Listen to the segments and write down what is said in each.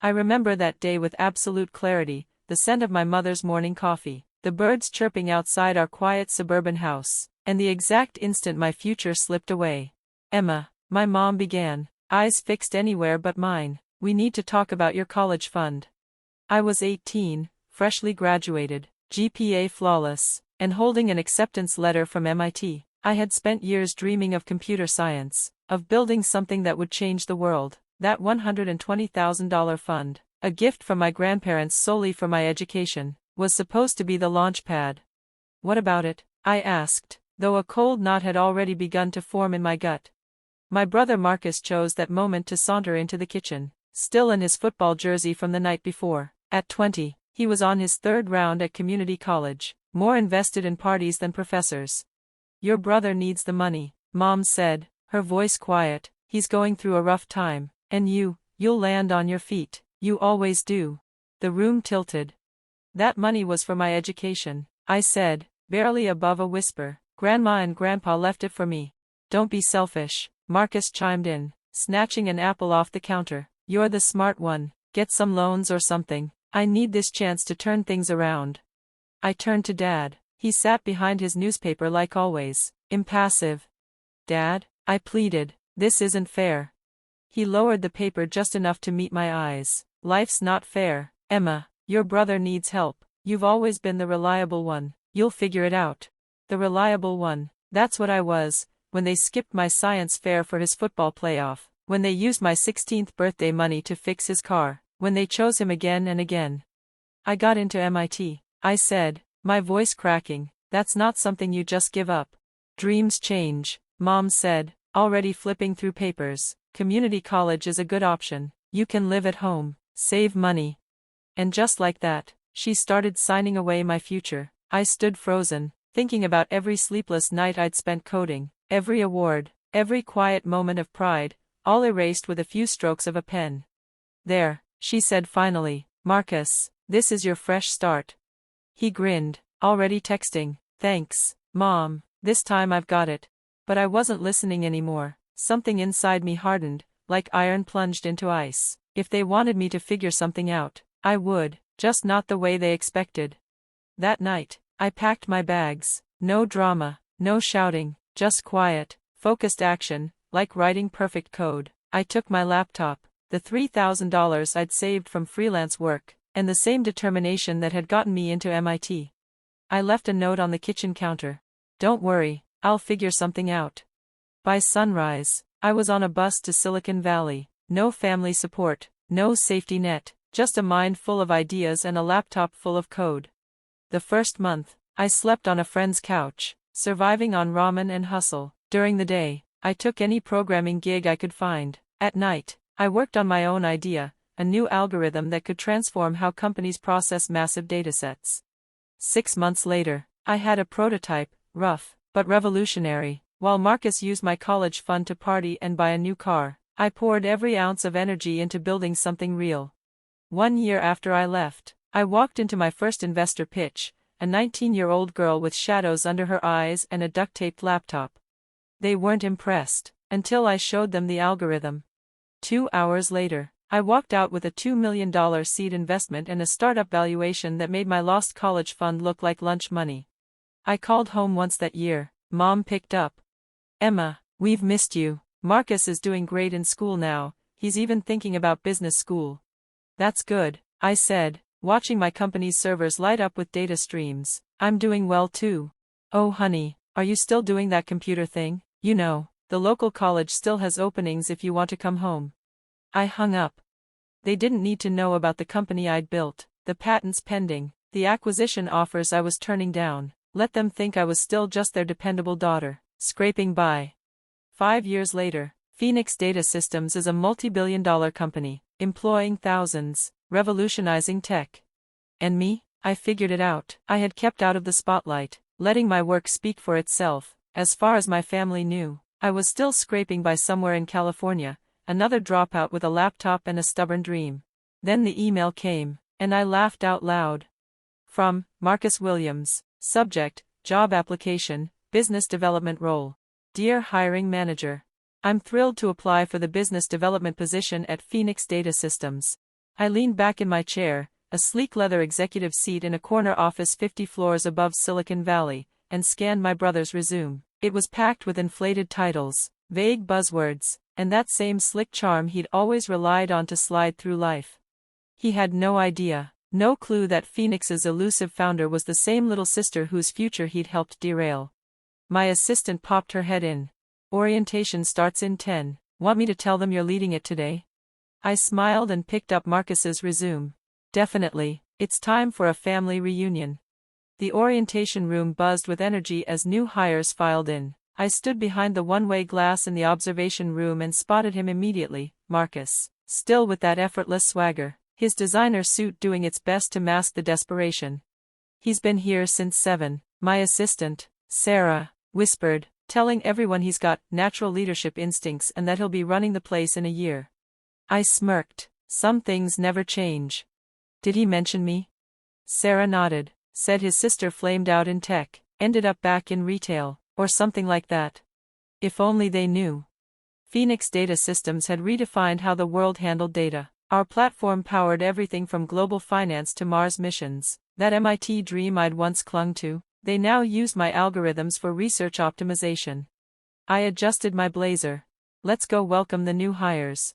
I remember that day with absolute clarity, the scent of my mother's morning coffee, the birds chirping outside our quiet suburban house, and the exact instant my future slipped away. "Emma," my mom began, eyes fixed anywhere but mine, "we need to talk about your college fund." I was 18, freshly graduated, GPA flawless, and holding an acceptance letter from MIT. I had spent years dreaming of computer science, of building something that would change the world. That $120,000 fund, a gift from my grandparents solely for my education, was supposed to be the launch pad. "What about it?" I asked, though a cold knot had already begun to form in my gut. My brother Marcus chose that moment to saunter into the kitchen, still in his football jersey from the night before. At 20, he was on his third round at community college, more invested in parties than professors. "Your brother needs the money," Mom said, her voice quiet. "He's going through a rough time, and you'll land on your feet, you always do." The room tilted. "That money was for my education," I said, barely above a whisper. "Grandma and Grandpa left it for me." "Don't be selfish," Marcus chimed in, snatching an apple off the counter. "You're the smart one, get some loans or something. I need this chance to turn things around." I turned to Dad. He sat behind his newspaper like always, impassive. "Dad," I pleaded, "this isn't fair." He lowered the paper just enough to meet my eyes. "Life's not fair, Emma. Your brother needs help. You've always been the reliable one. You'll figure it out." The reliable one. That's what I was, when they skipped my science fair for his football playoff, when they used my 16th birthday money to fix his car, when they chose him again and again. "I got into MIT," I said, my voice cracking. "That's not something you just give up." "Dreams change," Mom said, already flipping through papers. "Community college is a good option. You can live at home, save money." And just like that, she started signing away my future. I stood frozen, thinking about every sleepless night I'd spent coding, every award, every quiet moment of pride, all erased with a few strokes of a pen. "There," she said finally, "Marcus, this is your fresh start." He grinned, already texting, "Thanks, Mom, this time I've got it." But I wasn't listening anymore. Something inside me hardened, like iron plunged into ice. If they wanted me to figure something out, I would, just not the way they expected. That night, I packed my bags. No drama, no shouting, just quiet, focused action, like writing perfect code. I took my laptop, the $3,000 I'd saved from freelance work, and the same determination that had gotten me into MIT. I left a note on the kitchen counter. "Don't worry, I'll figure something out." By sunrise, I was on a bus to Silicon Valley. No family support, no safety net, just a mind full of ideas and a laptop full of code. The first month, I slept on a friend's couch, surviving on ramen and hustle. During the day, I took any programming gig I could find. At night, I worked on my own idea, a new algorithm that could transform how companies process massive datasets. 6 months later, I had a prototype, rough, but revolutionary. While Marcus used my college fund to party and buy a new car, I poured every ounce of energy into building something real. 1 year after I left, I walked into my first investor pitch, a 19-year-old girl with shadows under her eyes and a duct-taped laptop. They weren't impressed, until I showed them the algorithm. 2 hours later, I walked out with a $2 million seed investment and a startup valuation that made my lost college fund look like lunch money. I called home once that year. Mom picked up. "Emma, we've missed you. Marcus is doing great in school now, he's even thinking about business school." "That's good," I said, watching my company's servers light up with data streams. "I'm doing well too." "Oh honey, are you still doing that computer thing? You know, the local college still has openings if you want to come home." I hung up. They didn't need to know about the company I'd built, the patents pending, the acquisition offers I was turning down. Let them think I was still just their dependable daughter, scraping by. 5 years later, Phoenix Data Systems is a multi-billion-dollar company, employing thousands, revolutionizing tech. And me? I figured it out. I had kept out of the spotlight, letting my work speak for itself. As far as my family knew, I was still scraping by somewhere in California, another dropout with a laptop and a stubborn dream. Then the email came, and I laughed out loud. From Marcus Williams. Subject, job application, business development role. Dear hiring manager, I'm thrilled to apply for the business development position at Phoenix Data Systems. I leaned back in my chair, a sleek leather executive seat in a corner office 50 floors above Silicon Valley, and scanned my brother's resume. It was packed with inflated titles, vague buzzwords, and that same slick charm he'd always relied on to slide through life. He had no idea, no clue that Phoenix's elusive founder was the same little sister whose future he'd helped derail. My assistant popped her head in. Orientation starts in 10. Want me to tell them you're leading it today? I smiled and picked up Marcus's resume. Definitely, it's time for a family reunion. The orientation room buzzed with energy as new hires filed in. I stood behind the one-way glass in the observation room and spotted him immediately, Marcus, still with that effortless swagger, his designer suit doing its best to mask the desperation. He's been here since 7, my assistant, Sarah, whispered, telling everyone he's got natural leadership instincts and that he'll be running the place in a year. I smirked. Some things never change. Did he mention me? Sarah nodded, said his sister flamed out in tech, ended up back in retail, or something like that. If only they knew. Phoenix Data Systems had redefined how the world handled data. Our platform powered everything from global finance to Mars missions. That MIT dream I'd once clung to, they now used my algorithms for research optimization. I adjusted my blazer. Let's go welcome the new hires.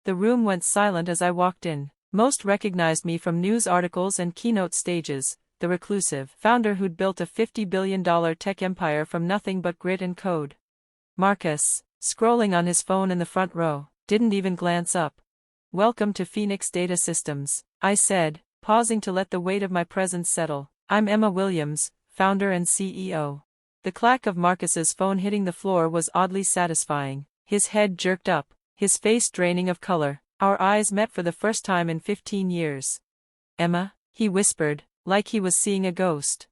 The room went silent as I walked in. Most recognized me from news articles and keynote stages, the reclusive founder who'd built a $50 billion tech empire from nothing but grit and code. Marcus, scrolling on his phone in the front row, didn't even glance up. Welcome to Phoenix Data Systems, I said, pausing to let the weight of my presence settle. I'm Emma Williams, founder and CEO. The clack of Marcus's phone hitting the floor was oddly satisfying. His head jerked up, his face draining of color. Our eyes met for the first time in 15 years. Emma, he whispered, like he was seeing a ghost.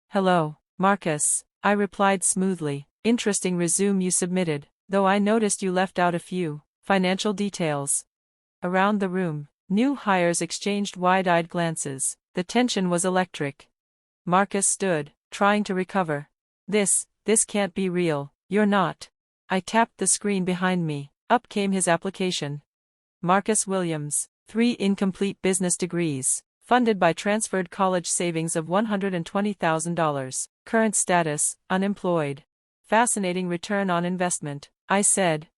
Hello, Marcus, I replied smoothly. Interesting resume you submitted, though I noticed you left out a few financial details. Around the room, new hires exchanged wide-eyed glances. The tension was electric. Marcus stood, trying to recover. This can't be real, you're not. I tapped the screen behind me. Up came his application. Marcus Williams, 3 incomplete business degrees, funded by transferred college savings of $120,000. Current status, unemployed. Fascinating return on investment, I said.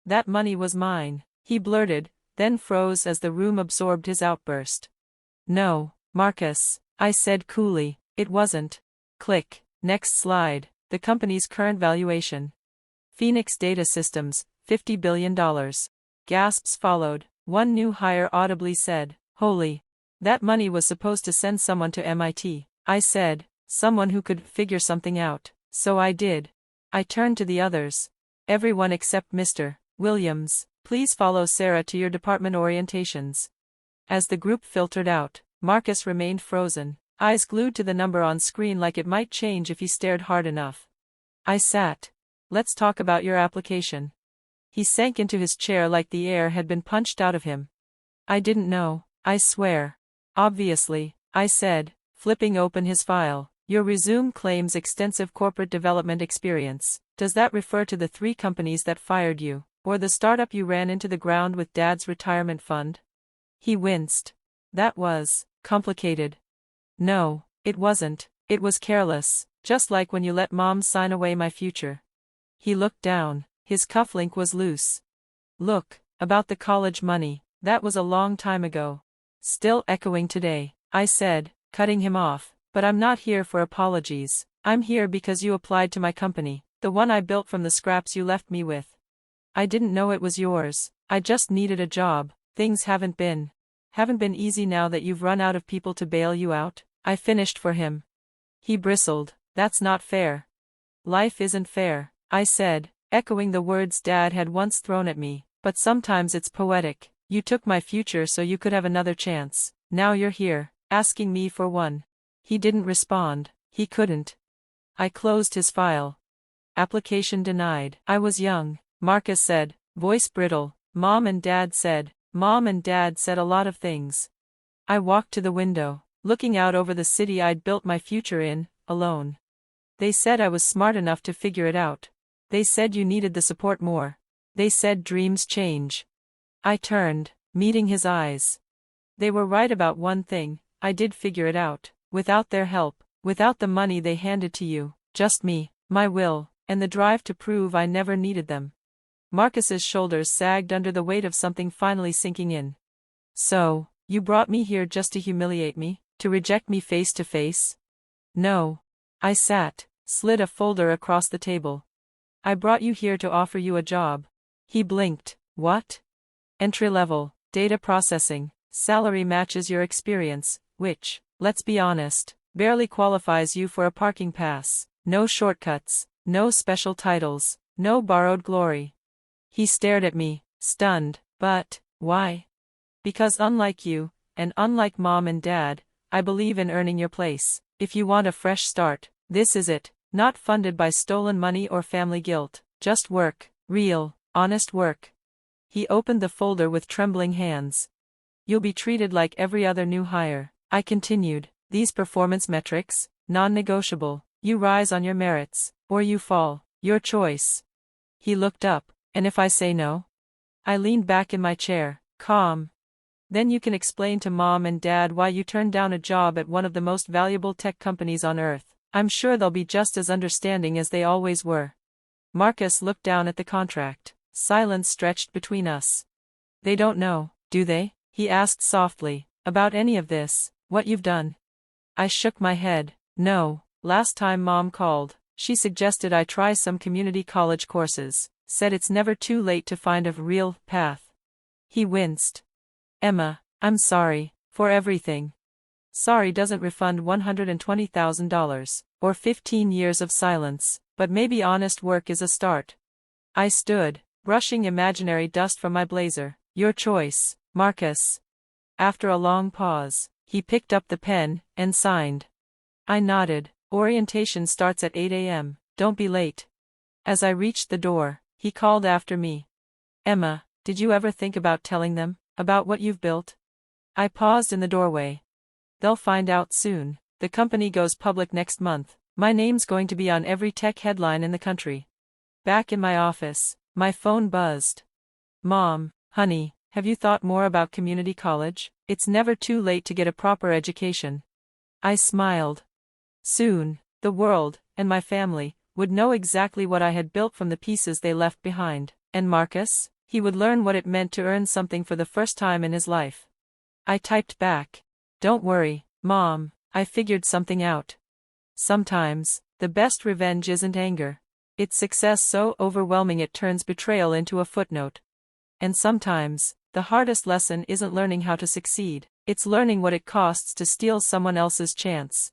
That money was mine, he blurted, then froze as the room absorbed his outburst. No, Marcus, I said coolly, it wasn't. Click, next slide, the company's current valuation. Phoenix Data Systems, $50 billion. Gasps followed. One new hire audibly said, "Holy. That money was supposed to send someone to MIT." I said, "Someone who could figure something out." So I did. I turned to the others. Everyone except Mr. Williams, please follow Sarah to your department orientations. As the group filtered out, Marcus remained frozen, eyes glued to the number on screen like it might change if he stared hard enough. I sat. Let's talk about your application. He sank into his chair like the air had been punched out of him. I didn't know, I swear. Obviously, I said, flipping open his file. Your resume claims extensive corporate development experience. Does that refer to the 3 companies that fired you, or the startup you ran into the ground with Dad's retirement fund? He winced. That was complicated. No, it wasn't. It was careless, just like when you let Mom sign away my future. He looked down. His cufflink was loose. Look, about the college money, that was a long time ago. Still echoing today, I said, cutting him off, but I'm not here for apologies. I'm here because you applied to my company, the one I built from the scraps you left me with. I didn't know it was yours, I just needed a job. Things haven't been easy now that you've run out of people to bail you out. I finished for him. He bristled. That's not fair. Life isn't fair, I said, echoing the words Dad had once thrown at me, but sometimes it's poetic. You took my future so you could have another chance. Now you're here, asking me for one. He didn't respond. He couldn't. I closed his file. Application denied. I was young, Marcus said, voice brittle. Mom and Dad said a lot of things. I walked to the window, looking out over the city I'd built my future in, alone. They said I was smart enough to figure it out. They said you needed the support more. They said dreams change. I turned, meeting his eyes. They were right about one thing, I did figure it out. Without their help, without the money they handed to you, just me, my will, and the drive to prove I never needed them. Marcus's shoulders sagged under the weight of something finally sinking in. So, you brought me here just to humiliate me, to reject me face to face? No. I sat, slid a folder across the table. I brought you here to offer you a job. He blinked. What? Entry-level, data processing, salary matches your experience, which, let's be honest, barely qualifies you for a parking pass. No shortcuts, no special titles, no borrowed glory. He stared at me, stunned. But, why? Because unlike you, and unlike Mom and Dad, I believe in earning your place. If you want a fresh start, this is it. Not funded by stolen money or family guilt, just work, real, honest work. He opened the folder with trembling hands. You'll be treated like every other new hire, I continued. These performance metrics, non-negotiable. You rise on your merits, or you fall, your choice. He looked up. And if I say no? I leaned back in my chair, calm. Then you can explain to Mom and Dad why you turned down a job at one of the most valuable tech companies on earth. I'm sure they'll be just as understanding as they always were. Marcus looked down at the contract. Silence stretched between us. They don't know, do they? He asked softly, about any of this, what you've done. I shook my head. No. Last time Mom called, she suggested I try some community college courses, said it's never too late to find a real path. He winced. Emma, I'm sorry, for everything. Sorry doesn't refund $120,000, or 15 years of silence, but maybe honest work is a start. I stood, brushing imaginary dust from my blazer. Your choice, Marcus. After a long pause, he picked up the pen, and signed. I nodded. Orientation starts at 8 a.m., don't be late. As I reached the door, he called after me. Emma, did you ever think about telling them, about what you've built? I paused in the doorway. They'll find out soon. The company goes public next month. My name's going to be on every tech headline in the country. Back in my office, my phone buzzed. Mom, honey, have you thought more about community college? It's never too late to get a proper education. I smiled. Soon, the world, and my family, would know exactly what I had built from the pieces they left behind. And Marcus? He would learn what it meant to earn something for the first time in his life. I typed back. Don't worry, Mom, I figured something out. Sometimes, the best revenge isn't anger. It's success so overwhelming it turns betrayal into a footnote. And sometimes, the hardest lesson isn't learning how to succeed, it's learning what it costs to steal someone else's chance.